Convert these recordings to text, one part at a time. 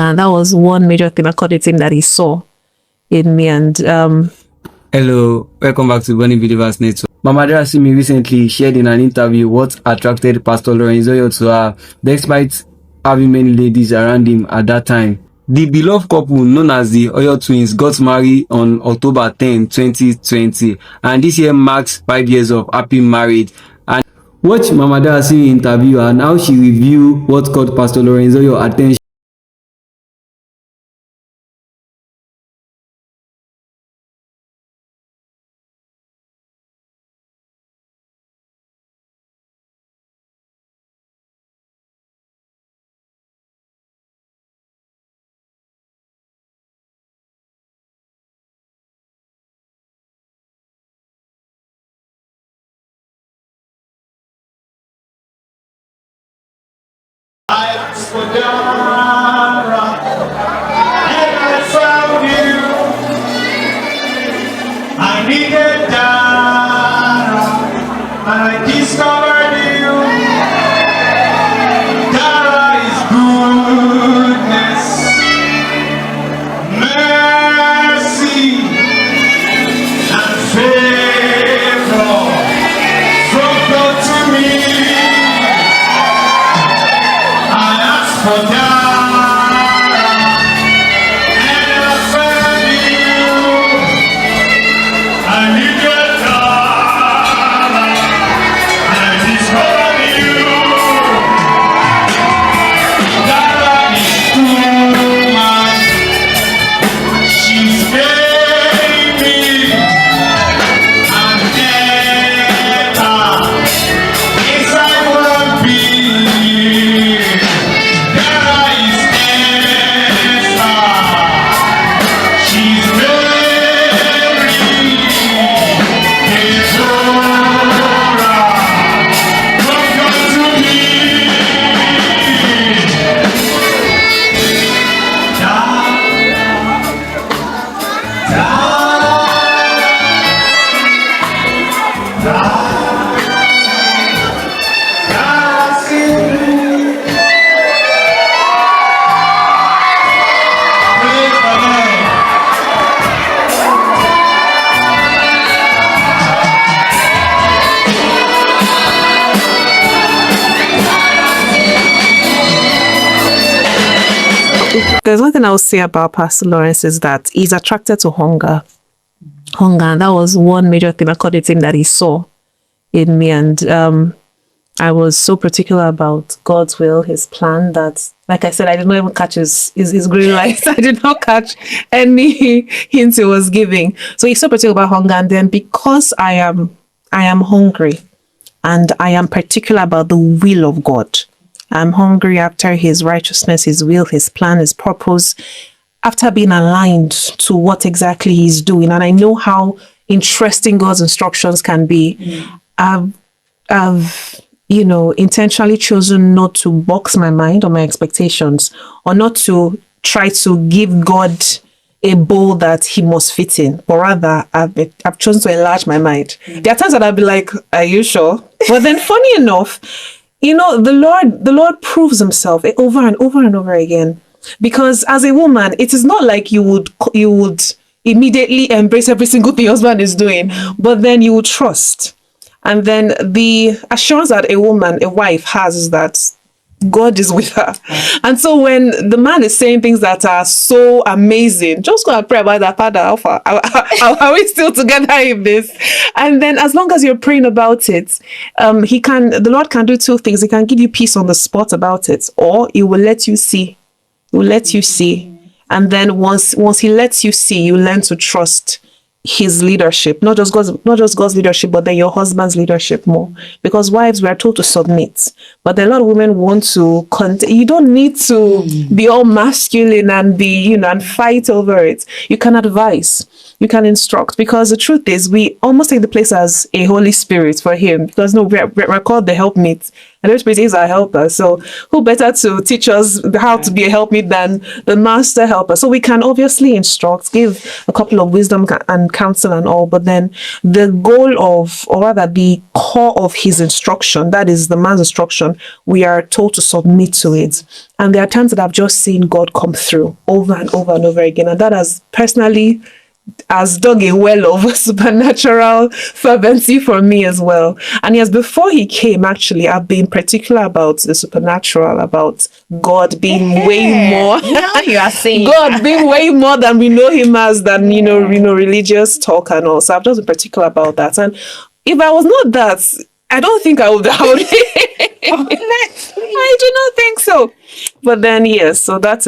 And that was one major thing according to him that he saw in me. And hello, welcome back to Burning Believers Network. Mama Darasimi recently shared in an interview what attracted Pastor Lawrence Oyor to her, despite having many ladies around him at that time. The beloved couple known as the Oyor twins got married on October 10, 2020, and this year marks 5 years of happy marriage. And watch Mama Darasimi interview and how she reviewed what caught Pastor Lawrence Oyor attention. Lights were down, and I found you. I needed Dara, and I discovered you. Dara is goodness, mercy, and favor from God to me. For Dara, and I found you. I needed Dara, and I discovered you. Dara is woman, she's baby, and never is I will be. there's one thing I will say about Pastor Lawrence is that he's attracted to hunger. And that was one major thing according to him that he saw in me. And I was so particular about God's will, his plan, that, like I said, I did not even catch his green light. I did not catch any hints he was giving. So he's so particular about hunger. And then because I am hungry and I am particular about the will of God, I'm hungry after his righteousness, his will, his plan, his purpose, after being aligned to what exactly he's doing. And I know how interesting God's instructions can be. I've intentionally chosen not to box my mind or my expectations, or not to try to give God a bowl that he must fit in, but rather I've chosen to enlarge my mind. There are times that I'll be like, are you sure? But then funny enough, the Lord proves himself over and over and over again. Because as a woman, it is not like you would immediately embrace every single thing your husband is doing, but then you would trust. And then the assurance that a wife has is that God is with her. And so when the man is saying things that are so amazing, just go and pray about that. Father, Alpha, are we still together in this? And then as long as you're praying about it, the Lord can do two things. He can give you peace on the spot about it, or he will let you see. He will let you see. And then once he lets you see, you learn to trust his leadership, not just God's leadership, but then your husband's leadership more. Because wives, we are told to submit, but a lot of women want to. You don't need to be all masculine and be, and fight over it. You can advise. you can instruct, because the truth is we almost take the place as a Holy Spirit for him, because no, we're called the helpmeet, and the Holy Spirit is our helper. So who better to teach us how to be a helpmeet than the master helper? So we can obviously instruct, give a couple of wisdom and counsel and all, but then the goal of, or rather the core of his instruction, that is the man's instruction, we are told to submit to it. And there are times that I've just seen God come through over and over and over again, and that has personally has dug a well of supernatural fervency for me as well. And yes, before he came, actually, I've been particular about the supernatural, about God being way more. Now you are saying God being way more than we know him as, than you know, religious talk and all. So I've just been particular about that. And if I was not that, I don't think I would. I do not think so. But then yes, so that's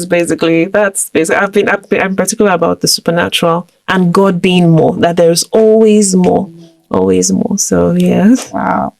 basically I'm particular about the supernatural and God being more, that there's always more. So yeah. wow.